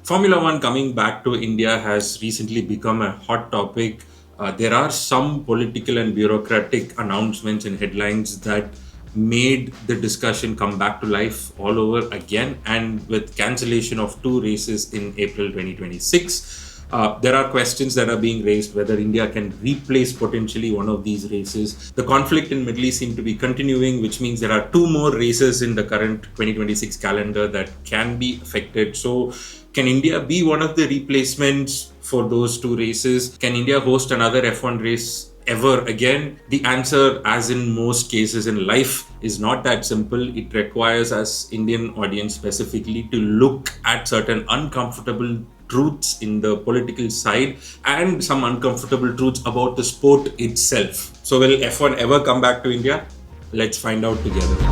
Formula One coming back to India has recently become a hot topic. There are some political and bureaucratic announcements and headlines that made the discussion come back to life all over again. And with cancellation of two races in April 2026, there are questions that are being raised whether India can replace potentially one of these races. The conflict in Middle East seems to be continuing, which means there are two more races in the current 2026 calendar that can be affected. So, can India be one of the replacements for those two races? Can India host another F1 race ever again? The answer, as in most cases in life, is not that simple. It requires us, Indian audience specifically, to look at certain uncomfortable truths in the political side and some uncomfortable truths about the sport itself. So, will F1 ever come back to India? Let's find out together.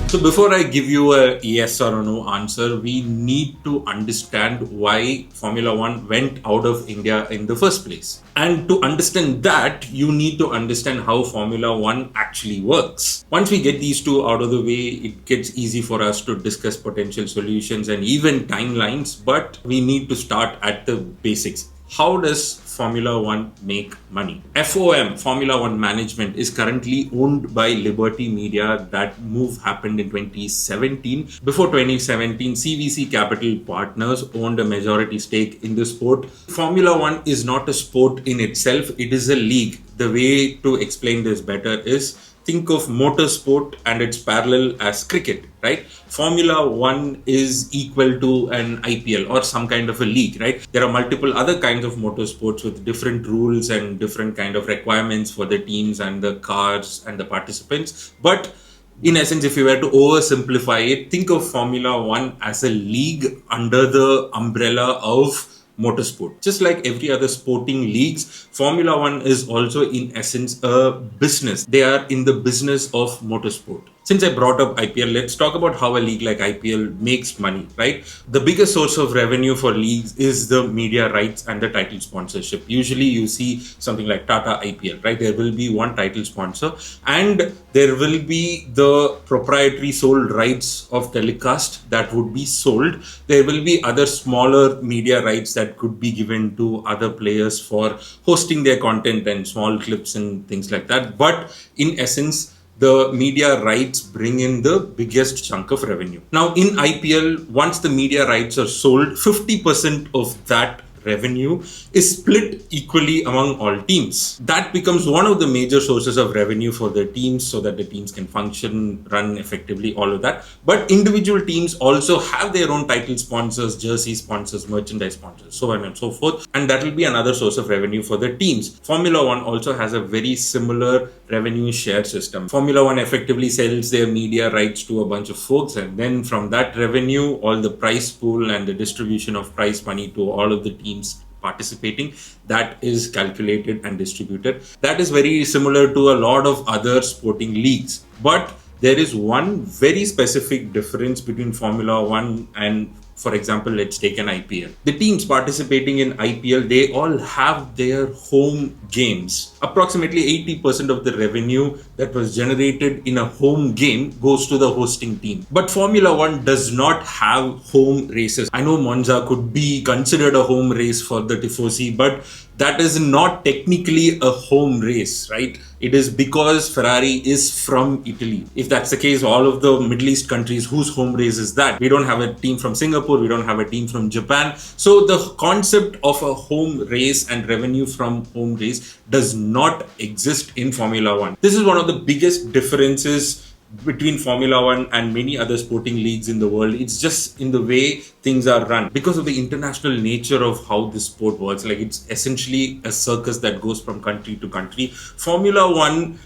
So before I give you a yes or a no answer, we need to understand why Formula One went out of India in the first place. And to understand that, you need to understand how Formula One actually works. Once we get these two out of the way, it gets easy for us to discuss potential solutions and even timelines, but we need to start at the basics. How does Formula One make money? FOM, Formula One Management, is currently owned by Liberty Media. That move happened in 2017. Before 2017, CVC Capital Partners owned a majority stake in the sport. Formula One is not a sport in itself, it is a league. The way to explain this better is think of motorsport and its parallel as cricket, right? Formula One is equal to an IPL or some kind of a league, right? There are multiple other kinds of motorsports with different rules and different kind of requirements for the teams and the cars and the participants. But in essence, if you were to oversimplify it, think of Formula One as a league under the umbrella of motorsport. Just like every other sporting leagues, Formula One is also in essence a business. They are in the business of motorsport. Since I brought up IPL, let's talk about how a league like IPL makes money, right? The biggest source of revenue for leagues is the media rights and the title sponsorship. Usually you see something like Tata IPL, right? There will be one title sponsor and there will be the proprietary sold rights of telecast that would be sold. There will be other smaller media rights that could be given to other players for hosting their content and small clips and things like that. But in essence, the media rights bring in the biggest chunk of revenue. Now in IPL, once the media rights are sold, 50% of that revenue is split equally among all teams. That becomes one of the major sources of revenue for the teams so that the teams can function, run effectively, all of that. But individual teams also have their own title sponsors, jersey sponsors, merchandise sponsors, so on and so forth. And that will be another source of revenue for the teams. Formula One also has a very similar revenue share system. Formula One effectively sells their media rights to a bunch of folks, and then from that revenue, all the prize pool and the distribution of prize money to all of the teams participating, that is calculated and distributed. That is very similar to a lot of other sporting leagues. But there is one very specific difference between Formula One and, for example, let's take an IPL. The teams participating in IPL, they all have their home games. Approximately 80% of the revenue that was generated in a home game goes to the hosting team. But Formula One does not have home races. I know Monza could be considered a home race for the Tifosi, but that is not technically a home race, right? It is because Ferrari is from Italy. If that's the case, all of the Middle East countries, whose home race is that? We don't have a team from Singapore, we don't have a team from Japan. So the concept of a home race and revenue from home race does not exist in Formula One. This is one of the biggest differences between Formula One and many other sporting leagues in the world. It's just in the way things are run because of the international nature of how this sport works. Like, it's essentially a circus that goes from country to country. Formula One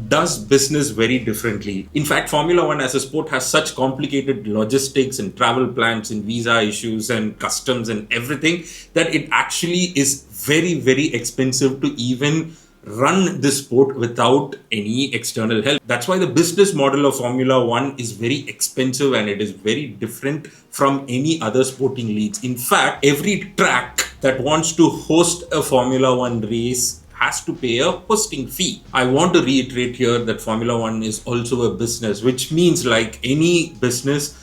does business very differently. In fact, Formula One as a sport has such complicated logistics and travel plans and visa issues and customs and everything that it actually is very, very expensive to even run this sport without any external help. That's why the business model of Formula One is very expensive and it is very different from any other sporting leagues. In fact, every track that wants to host a Formula One race has to pay a hosting fee. I want to reiterate here that Formula One is also a business, which means like any business,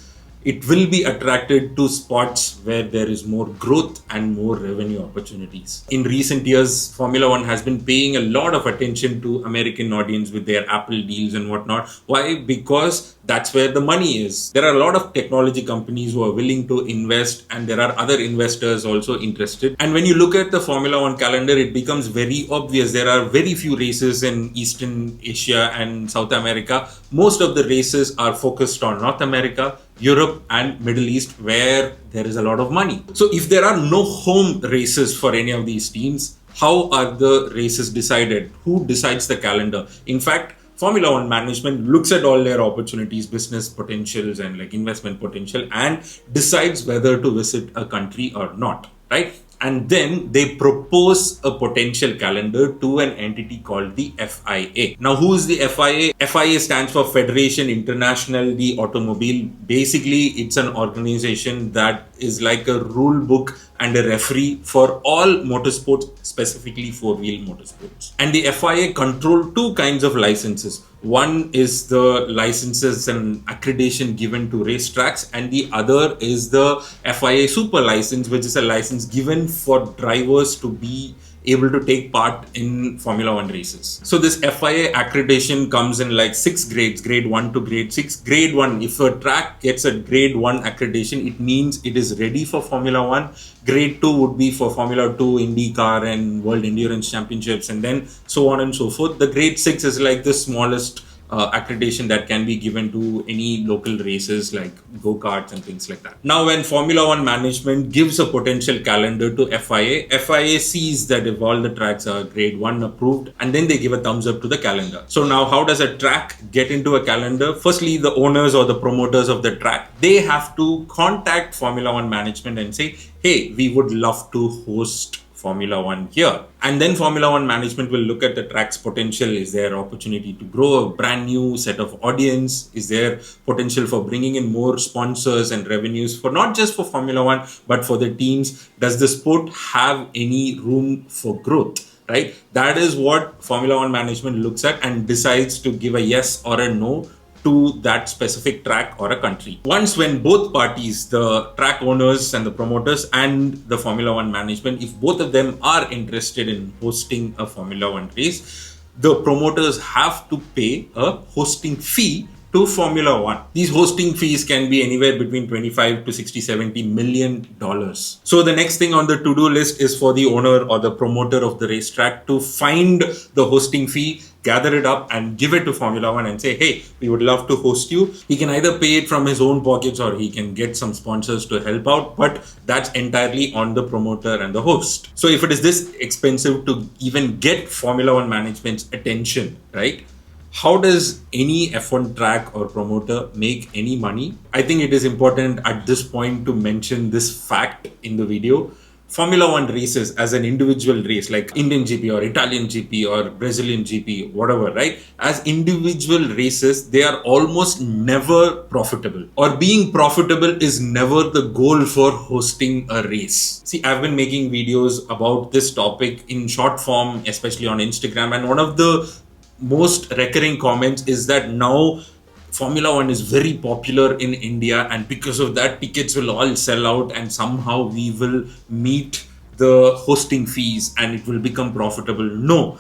it will be attracted to spots where there is more growth and more revenue opportunities. In recent years, Formula One has been paying a lot of attention to American audience with their Apple deals and whatnot. Why? Because that's where the money is. There are a lot of technology companies who are willing to invest, and there are other investors also interested. And when you look at the Formula One calendar, it becomes very obvious. There are very few races in Eastern Asia and South America. Most of the races are focused on North America, Europe and Middle East, where there is a lot of money. So if there are no home races for any of these teams, how are the races decided? Who decides the calendar? In fact, Formula One management looks at all their opportunities, business potentials and like investment potential, and decides whether to visit a country or not, right? And then they propose a potential calendar to an entity called the FIA. Now, who is the FIA? FIA stands for Federation International de Automobile. Basically, it's an organization that is like a rule book and a referee for all motorsports, specifically four-wheel motorsports. And the FIA control two kinds of licenses. One is the licenses and accreditation given to racetracks, and the other is the FIA Super License, which is a license given for drivers to be able to take part in Formula One races. So this FIA accreditation comes in like 6 grades, grade 1 to grade 6. Grade 1, if a track gets a grade 1 accreditation, it means it is ready for Formula One. Grade 2 would be for Formula 2, IndyCar and World Endurance Championships, and then so on and so forth. The grade 6 is like the smallest accreditation that can be given to any local races like go-karts and things like that. Now, when Formula One management gives a potential calendar to FIA, FIA sees that if all the tracks are grade 1 approved, and then they give a thumbs up to the calendar. So now, how does a track get into a calendar? Firstly, the owners or the promoters of the track, they have to contact Formula One management and say, hey, we would love to host Formula One here. And then Formula One management will look at the track's potential. Is there opportunity to grow a brand new set of audience? Is there potential for bringing in more sponsors and revenues for not just for Formula One, but for the teams? Does the sport have any room for growth? Right? That is what Formula One management looks at and decides to give a yes or a no to that specific track or a country. Once when both parties, the track owners and the promoters and the Formula One management, if both of them are interested in hosting a Formula One race, the promoters have to pay a hosting fee to Formula One. These hosting fees can be anywhere between 25 to 60, 70 million dollars. So the next thing on the to-do list is for the owner or the promoter of the racetrack to find the hosting fee, gather it up and give it to Formula One and say, hey, we would love to host you. He can either pay it from his own pockets or he can get some sponsors to help out, but that's entirely on the promoter and the host. So if it is this expensive to even get Formula One management's attention, right? How does any F1 track or promoter make any money? I think it is important at this point to mention this fact in the video. Formula One races as an individual race, like Indian GP or Italian GP or Brazilian GP, whatever, right? As individual races, they are almost never profitable, or being profitable is never the goal for hosting a race. See, I've been making videos about this topic in short form, especially on Instagram, and one of the most recurring comments is that now Formula One is very popular in India, and because of that, tickets will all sell out and somehow we will meet the hosting fees and it will become profitable. No,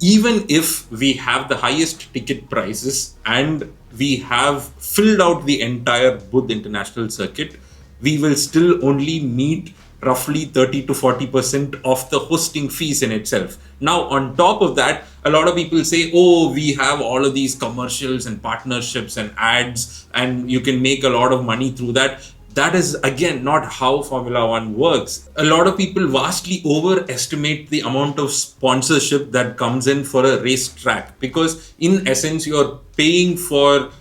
even if we have the highest ticket prices and we have filled out the entire Budh International Circuit, we will still only meet roughly 30 to 40% of the hosting fees in itself. Now, on top of that, a lot of people say, oh, we have all of these commercials and partnerships and ads, and you can make a lot of money through that. That is, again, not how Formula One works. A lot of people vastly overestimate the amount of sponsorship that comes in for a racetrack, because in essence, you're paying for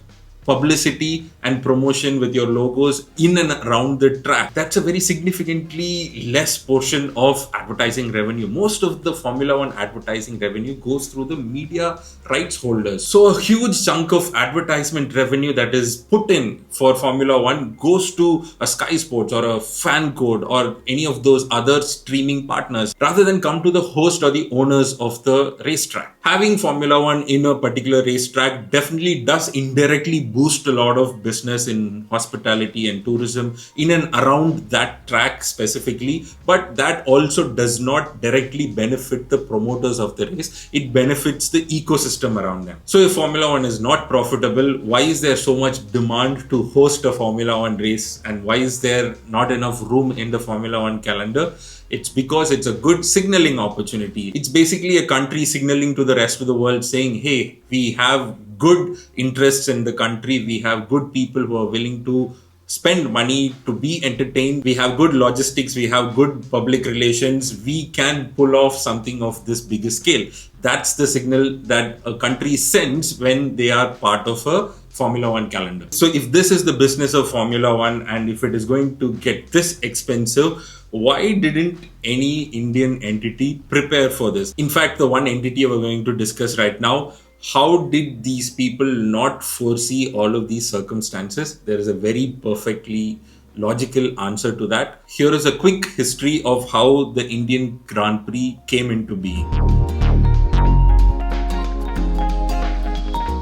publicity and promotion with your logos in and around the track, that's a very significantly less portion of advertising revenue. Most of the Formula One advertising revenue goes through the media rights holders. So a huge chunk of advertisement revenue that is put in for Formula One goes to a Sky Sports or a Fan Code or any of those other streaming partners rather than come to the host or the owners of the racetrack. Having Formula One in a particular racetrack definitely does indirectly boost a lot of business in hospitality and tourism in and around that track specifically, but that also does not directly benefit the promoters of the race. It benefits the ecosystem around them. So if Formula One is not profitable, why is there so much demand to host a Formula One race, and why is there not enough room in the Formula One calendar? It's because it's a good signaling opportunity. It's basically a country signaling to the rest of the world saying, hey, we have good interests in the country. We have good people who are willing to spend money to be entertained. We have good logistics. We have good public relations. We can pull off something of this bigger scale. That's the signal that a country sends when they are part of a Formula One calendar. So if this is the business of Formula One, and if it is going to get this expensive, why didn't any Indian entity prepare for this? In fact, the one entity we're going to discuss right now, how did these people not foresee all of these circumstances? There is a very perfectly logical answer to that. Here is a quick history of how the Indian Grand Prix came into being.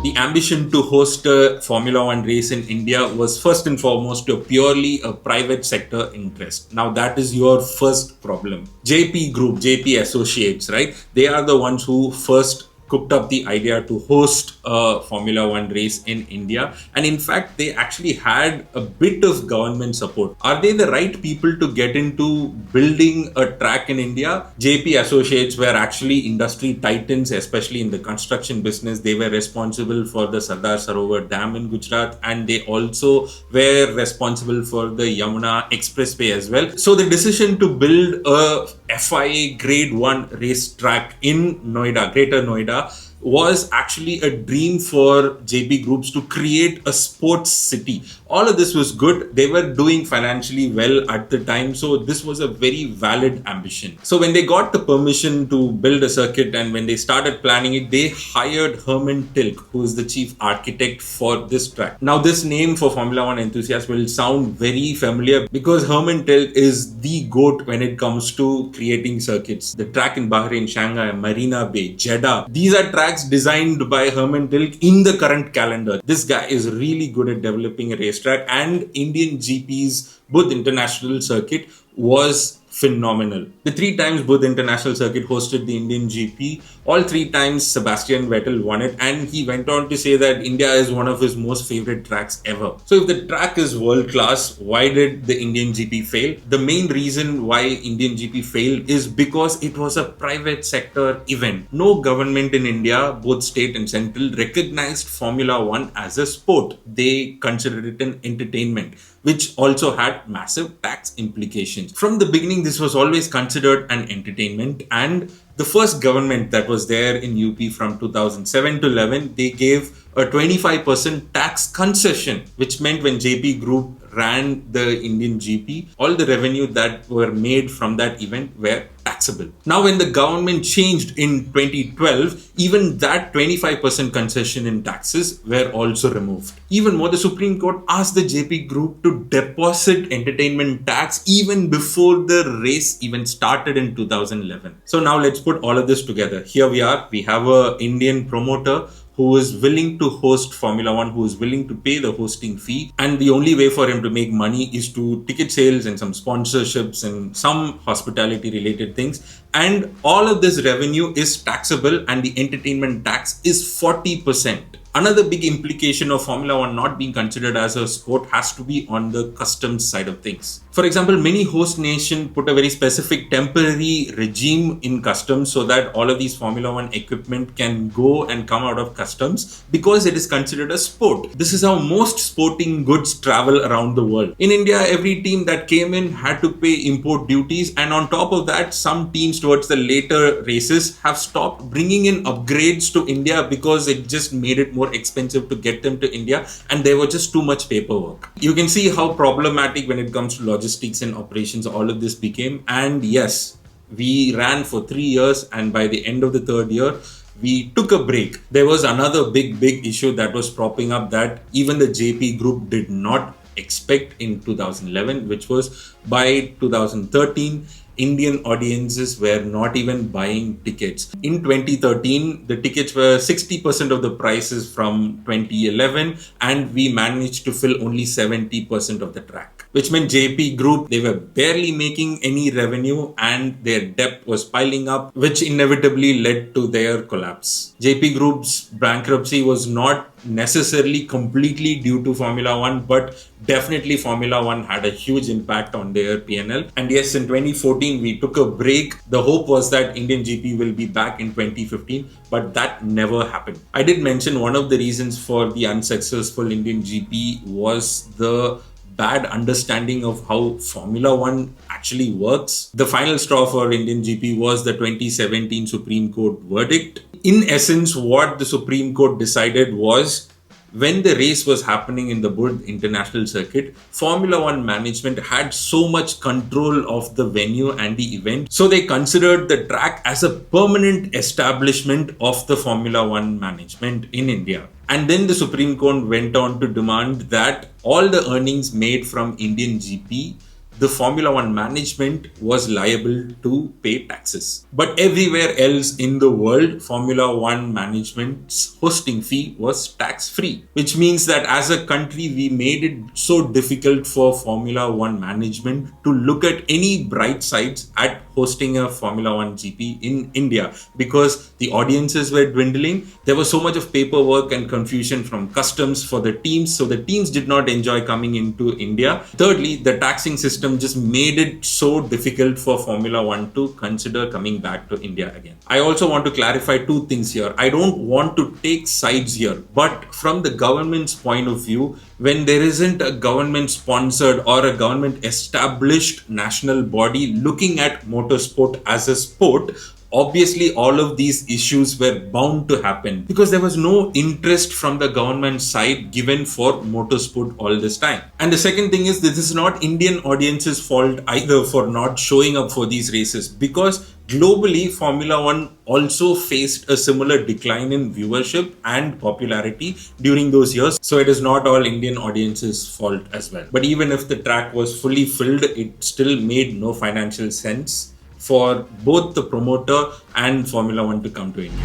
The ambition to host a Formula One race in India was first and foremost purely a private sector interest. Now that is your first problem. JP Group, JP Associates, right? They are the ones who first cooked up the idea to host a Formula One race in India. And in fact, they actually had a bit of government support. Are they the right people to get into building a track in India? JP Associates were actually industry titans, especially in the construction business. They were responsible for the Sardar Sarovar Dam in Gujarat, and they also were responsible for the Yamuna Expressway as well. So the decision to build a FIA Grade 1 race track in Noida, Greater Noida, was actually a dream for JP Groups to create a sports city. All of this was good. They were doing financially well at the time, so this was a very valid ambition. So when they got the permission to build a circuit and when they started planning it, they hired Herman Tilke, who is the chief architect for this track. Now this name for Formula One enthusiasts will sound very familiar because Herman Tilke is the GOAT when it comes to creating circuits. The track in Bahrain, Shanghai, Marina Bay, Jeddah, these are tracks designed by Herman Tilke in the current calendar. This guy is really good at developing a racetrack, and Indian GP's Buddh International Circuit was phenomenal. The 3 times Buddh International Circuit hosted the Indian GP, all 3 times Sebastian Vettel won it, and he went on to say that India is one of his most favorite tracks ever. So if the track is world class, why did the Indian GP fail? The main reason why Indian GP failed is because it was a private sector event. No government in India, both state and central, recognized Formula One as a sport. They considered it an entertainment, which also had massive tax implications. From the beginning, this was always considered an entertainment, and the first government that was there in UP from 2007 to 11, they gave a 25% tax concession, which meant when JP Group ran the Indian GP, all the revenue that were made from that event were taxable. Now, when the government changed in 2012, even that 25% concession in taxes were also removed. Even more, the Supreme Court asked the JP Group to deposit entertainment tax even before the race even started in 2011. So now let's put all of this together. Here we are. We have an Indian promoter who is willing to host Formula One, who is willing to pay the hosting fee. And the only way for him to make money is to ticket sales and some sponsorships and some hospitality related things. And all of this revenue is taxable, and the entertainment tax is 40%. Another big implication of Formula One not being considered as a sport has to be on the customs side of things. For example, many host nations put a very specific temporary regime in customs so that all of these Formula One equipment can go and come out of customs because it is considered a sport. This is how most sporting goods travel around the world. In India, every team that came in had to pay import duties, and on top of that, some teams towards the later races have stopped bringing in upgrades to India because it just made it more expensive to get them to India, and there was just too much paperwork. You can see how problematic when it comes to logistics and operations all of this became. And yes, we ran for 3 years, and by the end of the third year, we took a break. There was another big issue that was propping up that even the JP Group did not expect in 2011, which was by 2013, Indian audiences were not even buying tickets. In 2013, the tickets were 60% of the prices from 2011, and we managed to fill only 70% of the track, which meant JP Group, they were barely making any revenue and their debt was piling up, which inevitably led to their collapse. JP Group's bankruptcy was not necessarily completely due to Formula One, but definitely Formula One had a huge impact on their P&L. And yes, in 2014, we took a break. The hope was that Indian GP will be back in 2015, but that never happened. I did mention one of the reasons for the unsuccessful Indian GP was the bad understanding of how Formula One actually works. The final straw for Indian GP was the 2017 Supreme Court verdict. In essence, what the Supreme Court decided was, when the race was happening in the Burj International Circuit, Formula One management had so much control of the venue and the event. So they considered the track as a permanent establishment of the Formula One management in India. And then the Supreme Court went on to demand that all the earnings made from Indian GP, the Formula One management was liable to pay taxes. But everywhere else in the world, Formula One management's hosting fee was tax-free, which means that as a country, we made it so difficult for Formula One management to look at any bright sides at hosting a Formula One GP in India, because the audiences were dwindling. There was so much of paperwork and confusion from customs for the teams, so the teams did not enjoy coming into India. Thirdly, the taxing system just made it so difficult for Formula One to consider coming back to India again. I also want to clarify two things here. I don't want to take sides here, but from the government's point of view, when there isn't a government sponsored or a government established national body looking at motorsport as a sport, obviously all of these issues were bound to happen because there was no interest from the government side given for motorsport all this time. And the second thing is, this is not Indian audience's fault either for not showing up for these races, because globally Formula One also faced a similar decline in viewership and popularity during those years. So it is not all Indian audience's fault as well. But even if the track was fully filled, it still made no financial sense for both the promoter and Formula One to come to India.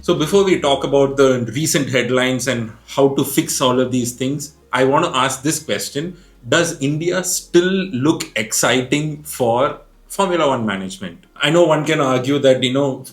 So before we talk about the recent headlines and how to fix all of these things, I want to ask this question. Does India still look exciting for Formula One management? I know one can argue that,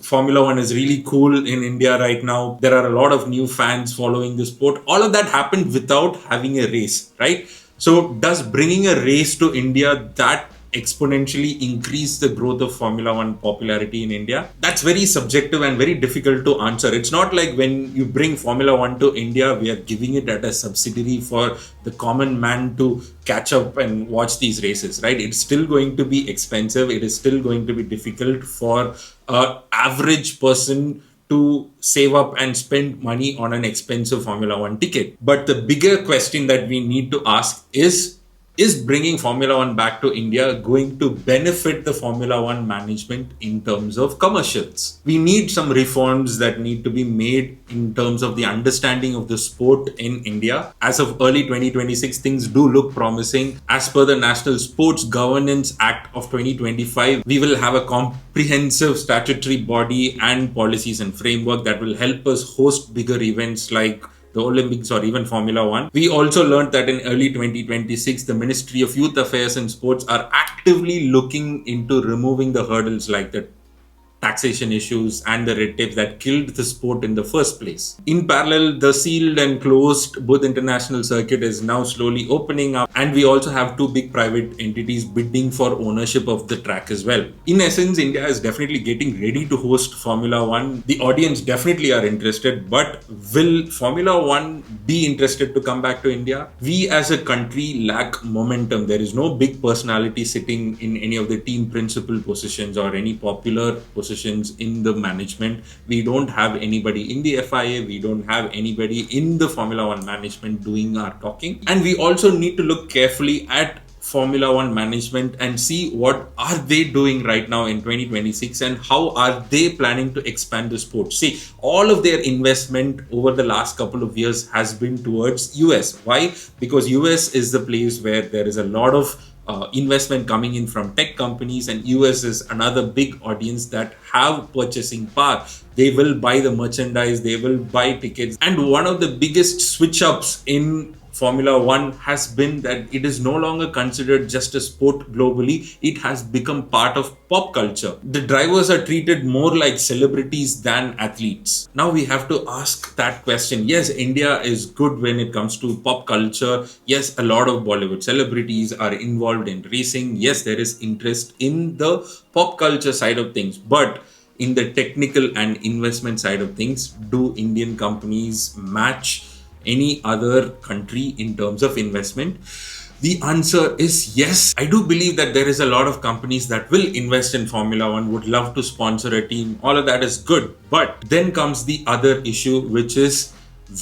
Formula One is really cool in India right now. There are a lot of new fans following the sport. All of that happened without having a race, right? So does bringing a race to India that exponentially increase the growth of Formula One popularity in India? That's very subjective and very difficult to answer. It's not like when you bring Formula One to India, we are giving it at a subsidiary for the common man to catch up and watch these races, right? It's still going to be expensive. It is still going to be difficult for an average person to save up and spend money on an expensive Formula One ticket. But the bigger question that we need to ask is bringing Formula One back to India going to benefit the Formula One management in terms of commercials? We need some reforms that need to be made in terms of the understanding of the sport in India. As of early 2026, things do look promising. As per the National Sports Governance Act of 2025, we will have a comprehensive statutory body and policies and framework that will help us host bigger events like the Olympics or even Formula One. We also learned that in early 2026, the Ministry of Youth Affairs and Sports are actively looking into removing the hurdles like the taxation issues and the red tape that killed the sport in the first place. In parallel, the sealed and closed Burj International Circuit is now slowly opening up, and we also have two big private entities bidding for ownership of the track as well. In essence, India is definitely getting ready to host Formula One. The audience definitely are interested, but will Formula One be interested to come back to India? We as a country lack momentum. There is no big personality sitting in any of the team principal positions or any popular positions positions in the management. We don't have anybody in the FIA. We don't have anybody in the Formula One management doing our talking. And we also need to look carefully at Formula One management and see what are they doing right now in 2026 and how are they planning to expand the sport. See, all of their investment over the last couple of years has been towards US. Why? Because US is the place where there is a lot of investment coming in from tech companies, and US is another big audience that have purchasing power. They will buy the merchandise, they will buy tickets. And one of the biggest switch ups in Formula One has been that it is no longer considered just a sport globally. It has become part of pop culture. The drivers are treated more like celebrities than athletes. Now we have to ask that question. Yes, India is good when it comes to pop culture. Yes, a lot of Bollywood celebrities are involved in racing. Yes, there is interest in the pop culture side of things. But in the technical and investment side of things, do Indian companies match any other country in terms of investment? The answer is yes. I do believe that there is a lot of companies that will invest in Formula One, would love to sponsor a team. All of that is good. But then comes the other issue, which is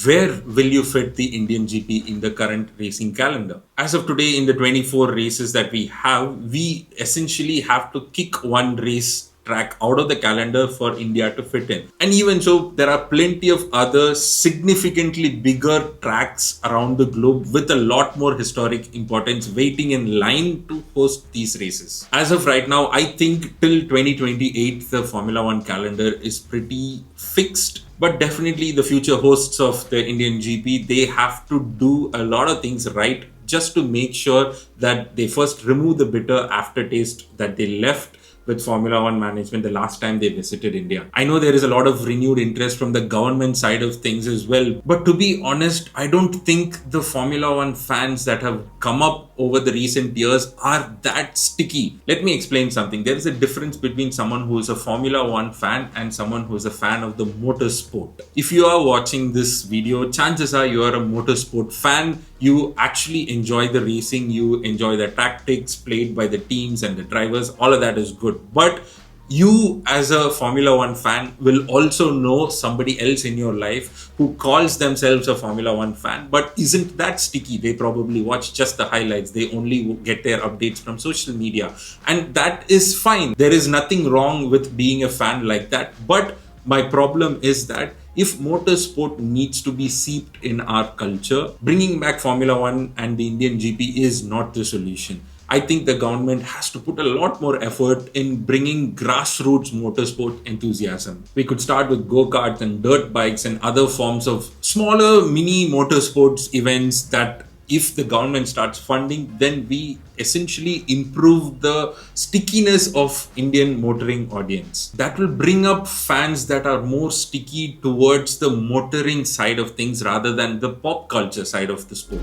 where will you fit the Indian GP in the current racing calendar? As of today, in the 24 races that we have, we essentially have to kick one race track out of the calendar for India to fit in. And even so, there are plenty of other significantly bigger tracks around the globe with a lot more historic importance waiting in line to host these races. As of right now, I think till 2028, the Formula One calendar is pretty fixed. But definitely the future hosts of the Indian GP, they have to do a lot of things right just to make sure that they first remove the bitter aftertaste that they left with Formula One management the last time they visited India. I know there is a lot of renewed interest from the government side of things as well. But to be honest, I don't think the Formula One fans that have come up over the recent years are that sticky. Let me explain something. There is a difference between someone who is a Formula One fan and someone who is a fan of the motorsport. If you are watching this video, chances are you are a motorsport fan. You actually enjoy the racing, you enjoy the tactics played by the teams and the drivers. All of that is good. But you as a Formula One fan will also know somebody else in your life who calls themselves a Formula One fan but isn't that sticky. They probably watch just the highlights. They only get their updates from social media. And that is fine. There is nothing wrong with being a fan like that. But my problem is that if motorsport needs to be seeped in our culture, bringing back Formula One and the Indian GP is not the solution. I think the government has to put a lot more effort in bringing grassroots motorsport enthusiasm. We could start with go-karts and dirt bikes and other forms of smaller mini motorsports events that if the government starts funding, then we essentially improve the stickiness of Indian motoring audience. That will bring up fans that are more sticky towards the motoring side of things rather than the pop culture side of the sport.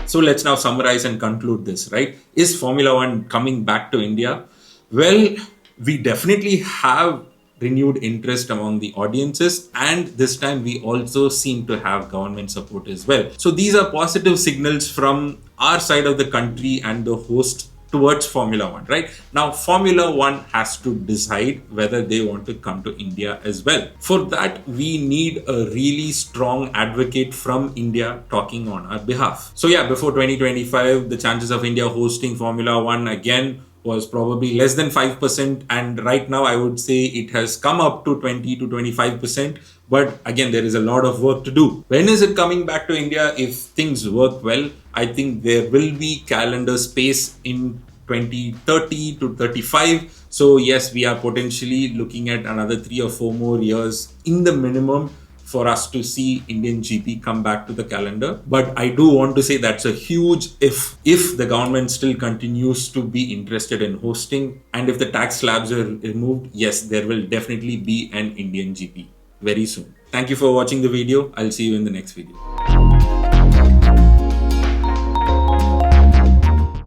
So let's now summarize and conclude this, right? Is Formula One coming back to India? Well, we definitely have renewed interest among the audiences, and this time we also seem to have government support as well. So these are positive signals from our side of the country and the host towards Formula One, right? Now, Formula One has to decide whether they want to come to India as well. For that, we need a really strong advocate from India talking on our behalf. So yeah, before 2025, the chances of India hosting Formula One again was probably less than 5%, and right now I would say it has come up to 20 to 25%. But again, there is a lot of work to do. When is it coming back to India? If things work well, I think there will be calendar space in 2030 to 35. So yes, we are potentially looking at another 3 or 4 more years in the minimum for us to see Indian GP come back to the calendar. But I do want to say that's a huge if. If the government still continues to be interested in hosting, and if the tax slabs are removed, yes, there will definitely be an Indian GP very soon. Thank you for watching the video. I'll see you in the next video.